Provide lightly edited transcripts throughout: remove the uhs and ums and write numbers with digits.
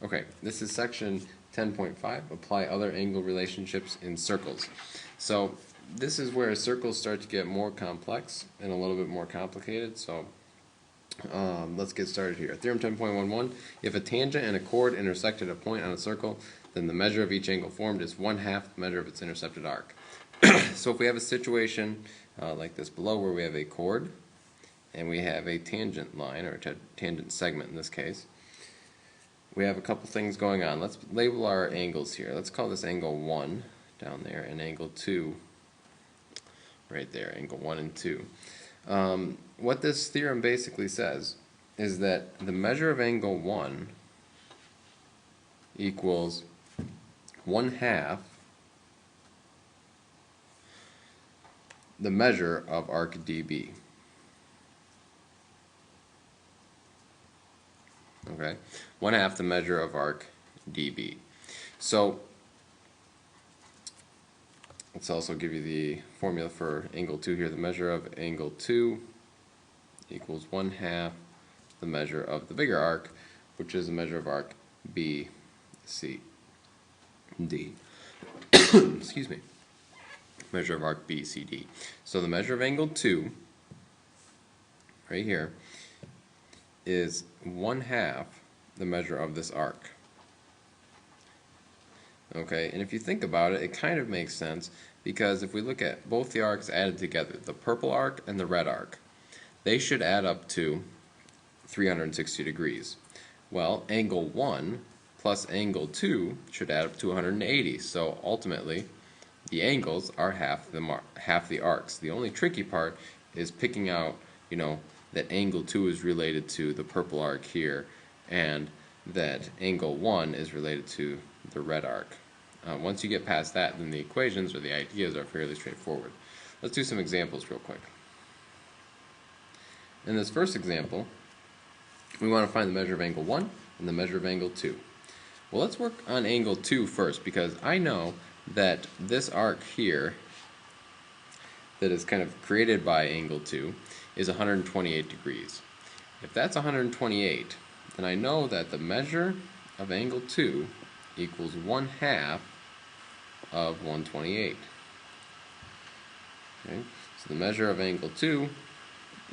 Okay, this is section 10.5, apply other angle relationships in circles. So this is where circles start to get more complex and a little bit more complicated. So let's get started here. Theorem 10.11, if a tangent and a chord intersect at a point on a circle, then the measure of each angle formed is 1/2 the measure of its intercepted arc. So if we have a situation like this below where we have a chord and we have a tangent line, or a tangent segment in this case, we have a couple things going on. Let's label our angles here. Let's call this angle 1 down there and angle 2 right there, angle 1 and 2. What this theorem basically says is that the measure of angle 1 equals 1/2 the measure of arc DB. Okay, 1/2 the measure of arc DB. So let's also give you the formula for angle 2 here. The measure of angle 2 equals 1/2 the measure of the bigger arc, which is the measure of arc BCD. Excuse me. Measure of arc BCD. So the measure of angle 2 right here is 1/2 the measure of this arc. Okay, and if you think about it, it kind of makes sense, because if we look at both the arcs added together, the purple arc and the red arc, they should add up to 360 degrees. Well, angle 1 plus angle 2 should add up to 180, so ultimately the angles are half the arcs. The only tricky part is picking out, that angle 2 is related to the purple arc here, and that angle 1 is related to the red arc. Once you get past that, then the equations or the ideas are fairly straightforward. Let's do some examples real quick. In this first example, we want to find the measure of angle 1 and the measure of angle 2. Well, let's work on angle 2 first, because I know that this arc here that is kind of created by angle 2 is 128 degrees. If that's 128, then I know that the measure of angle 2 equals 1/2 of 128. Okay? So the measure of angle 2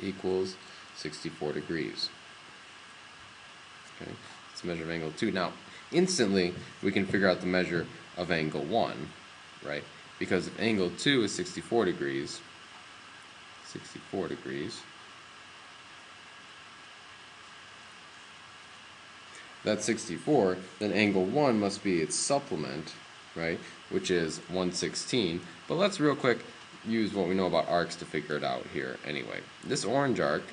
equals 64 degrees. Okay? That's the measure of angle 2. Now, instantly, we can figure out the measure of angle 1, right? Because if angle 2 is 64 degrees, that's 64, then angle 1 must be its supplement, right, which is 116. But let's real quick use what we know about arcs to figure it out here anyway. This orange arc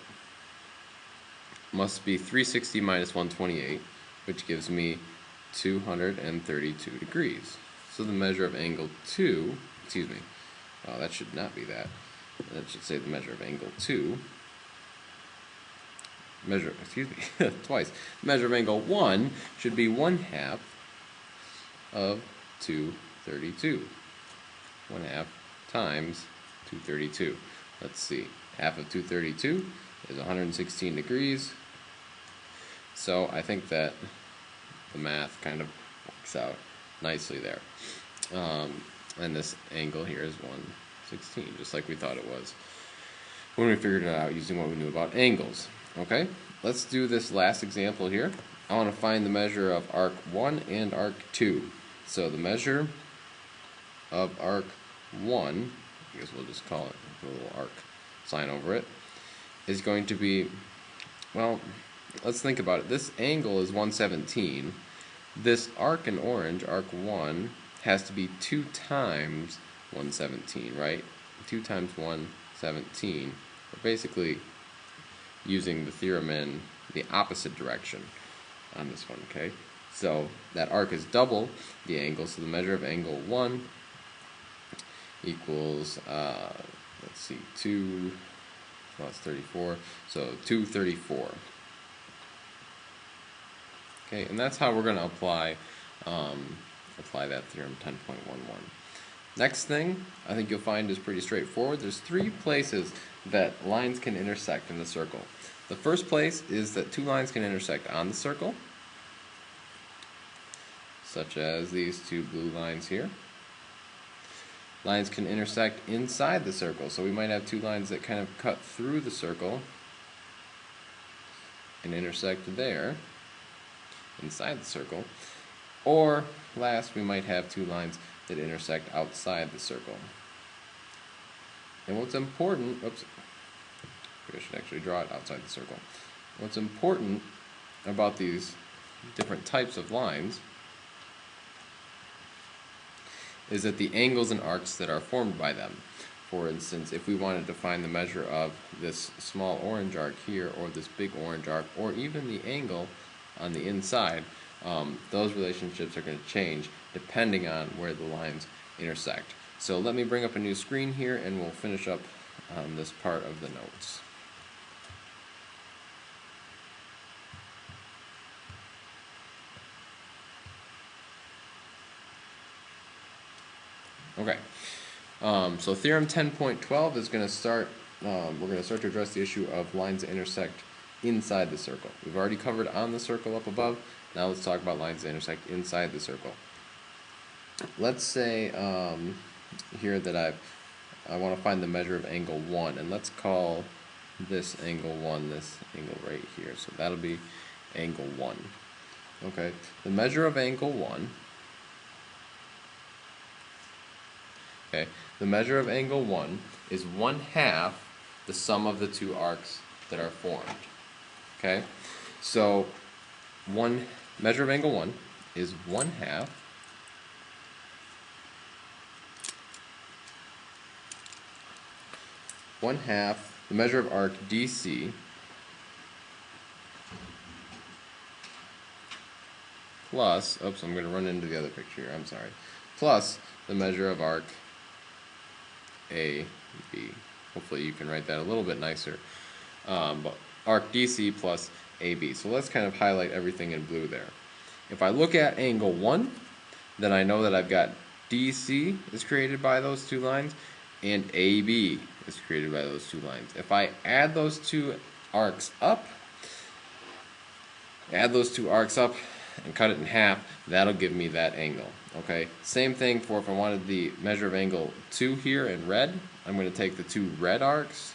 must be 360 minus 128, which gives me 232 degrees. So the measure of angle 2, that should not be that. That should say the measure of angle 2. Twice. The measure of angle 1 should be 1/2 of 232. 1/2 times 232. Let's see. Half of 232 is 116 degrees. So I think that the math kind of works out nicely there. And this angle here is 116, just like we thought it was when we figured it out using what we knew about angles. Okay, let's do this last example here. I want to find the measure of arc 1 and arc 2. So the measure of arc 1, I guess we'll just call it a little arc sign over it, is going to be, well, let's think about it. This angle is 117. This arc in orange, arc 1, has to be 2 times 117, right? 2 times 117. We're basically using the theorem in the opposite direction on this one, okay? So that arc is double the angle, so the measure of angle 1 equals, 2, well, that's 34, so 234. Okay, and that's how we're going to apply that theorem 10.11. Next thing I think you'll find is pretty straightforward. There's 3 places that lines can intersect in the circle. The first place is that 2 lines can intersect on the circle. such as these two blue lines here. Lines can intersect inside the circle, so we might have two lines that kind of cut through the circle and intersect there, inside the circle. Or, last, we might have two lines that intersect outside the circle. And what's important, oops, I should actually draw it outside the circle. What's important about these different types of lines is that the angles and arcs that are formed by them. For instance, if we wanted to find the measure of this small orange arc here, or this big orange arc, or even the angle on the inside, those relationships are going to change depending on where the lines intersect. So let me bring up a new screen here and we'll finish up this part of the notes. Okay, so Theorem 10.12 is going to start, we're going to start to address the issue of lines that intersect inside the circle. We've already covered on the circle up above. Now let's talk about lines that intersect inside the circle. Let's say here that I want to find the measure of angle 1, and let's call this angle 1, this angle right here. So that'll be angle 1. Okay, the measure of angle 1. Okay, the measure of angle 1 is 1/2 the sum of the two arcs that are formed. Okay, so measure of angle 1 is 1/2 the measure of arc DC plus, oops, I'm going to run into the other picture here, I'm sorry, plus the measure of arc AB. Hopefully you can write that a little bit nicer. But arc DC plus AB. So let's kind of highlight everything in blue there. If I look at angle 1, then I know that I've got DC is created by those two lines, and AB is created by those two lines. If I add those two arcs up, and cut it in half, that'll give me that angle. Okay, same thing for if I wanted the measure of angle 2 here in red. I'm going to take the two red arcs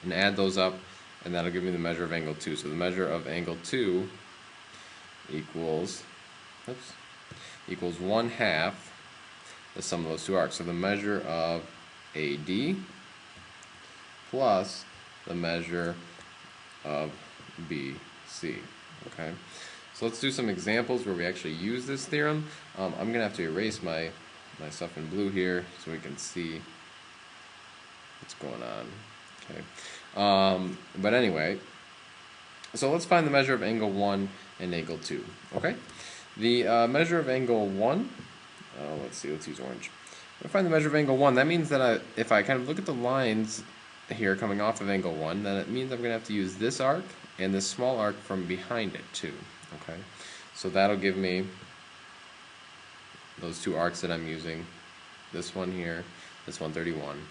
and add those up, and that'll give me the measure of angle 2. So the measure of angle 2 equals 1/2 the sum of those two arcs. So the measure of AD plus the measure of BC. Okay, so let's do some examples where we actually use this theorem. I'm going to have to erase my stuff in blue here so we can see what's going on. Okay, but anyway, so let's find the measure of angle 1 and angle 2. Okay, the measure of angle 1, let's use orange. If I find the measure of angle 1, that means that if I kind of look at the lines here coming off of angle 1, then it means I'm going to have to use this arc and this small arc from behind it too. Okay, so that'll give me those two arcs that I'm using, this one here, this 131,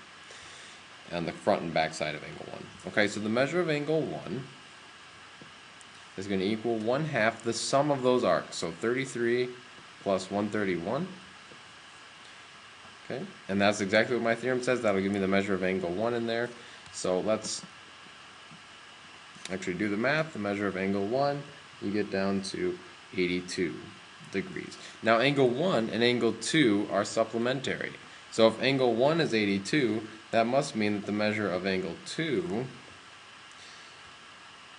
and the front and back side of angle 1. Okay, so the measure of angle 1 is going to equal 1/2 the sum of those arcs, so 33 plus 131. Okay, and that's exactly what my theorem says. That'll give me the measure of angle 1 in there. So let's actually do the math. The measure of angle 1, you get down to 82 degrees. Now angle 1 and angle 2 are supplementary. So if angle 1 is 82, that must mean that the measure of angle 2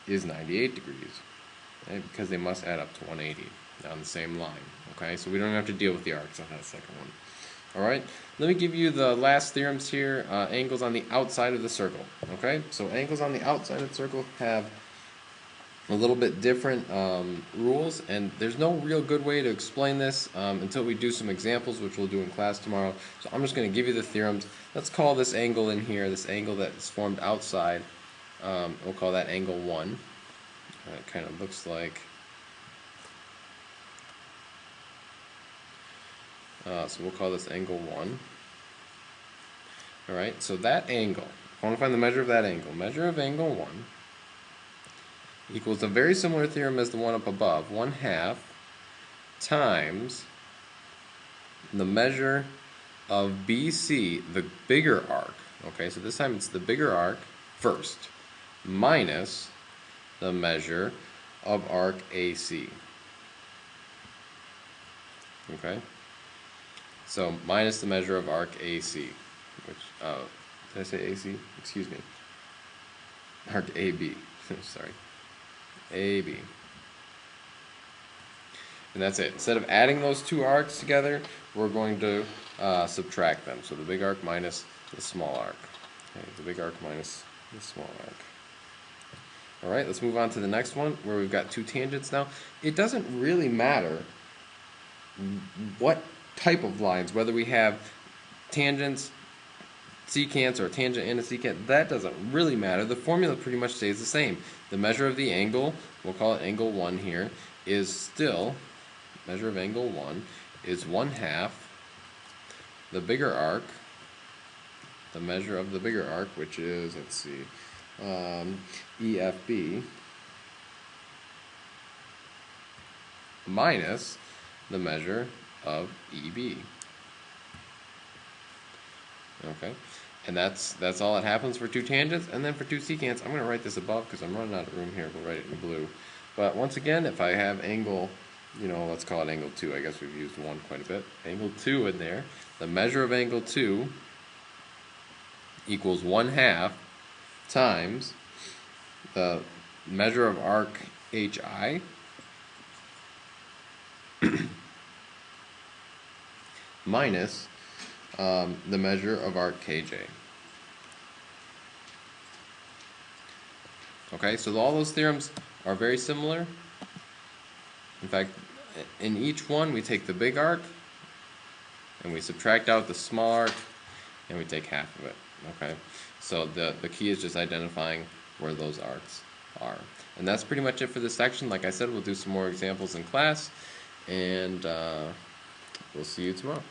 is 98 degrees. Okay? Because they must add up to 180 on the same line. Okay, so we don't have to deal with the arcs on that second one. Alright, let me give you the last theorems here, angles on the outside of the circle. Okay, so angles on the outside of the circle have a little bit different rules, and there's no real good way to explain this until we do some examples, which we'll do in class tomorrow. So I'm just going to give you the theorems. Let's call this angle in here, this angle that's formed outside, we'll call that angle 1. It kind of looks like, so we'll call this angle 1. Alright, so that angle, I want to find the measure of that angle. Measure of angle 1 equals a very similar theorem as the one up above, 1/2 times the measure of BC, the bigger arc. Okay, so this time it's the bigger arc first, minus the measure of arc AC. Okay, so minus the measure of arc AC, which, did I say AC? Excuse me. Arc AB, sorry. AB. And that's it. Instead of adding those two arcs together, we're going to subtract them. So the big arc minus the small arc. Okay, the big arc minus the small arc. Alright, let's move on to the next one, where we've got two tangents now. It doesn't really matter what type of lines, whether we have tangents, secants, or a tangent and a secant, that doesn't really matter. The formula pretty much stays the same. The measure of the angle, we'll call it angle 1 here, is still, measure of angle 1 is 1/2 the bigger arc, the measure of the bigger arc, which is, let's see, EFB, minus the measure of EB. Okay, and that's all that happens for two tangents. And then for two secants, I'm going to write this above because I'm running out of room here. We'll write it in blue. But once again, if I have angle, let's call it angle 2. I guess we've used 1 quite a bit. Angle 2 in there. The measure of angle 2 equals 1/2 times the measure of arc HI minus the measure of arc KJ. Okay, so all those theorems are very similar. In fact, in each one we take the big arc and we subtract out the small arc and we take half of it. Okay, so the key is just identifying where those arcs are. And that's pretty much it for this section. Like I said, we'll do some more examples in class, and we'll see you tomorrow.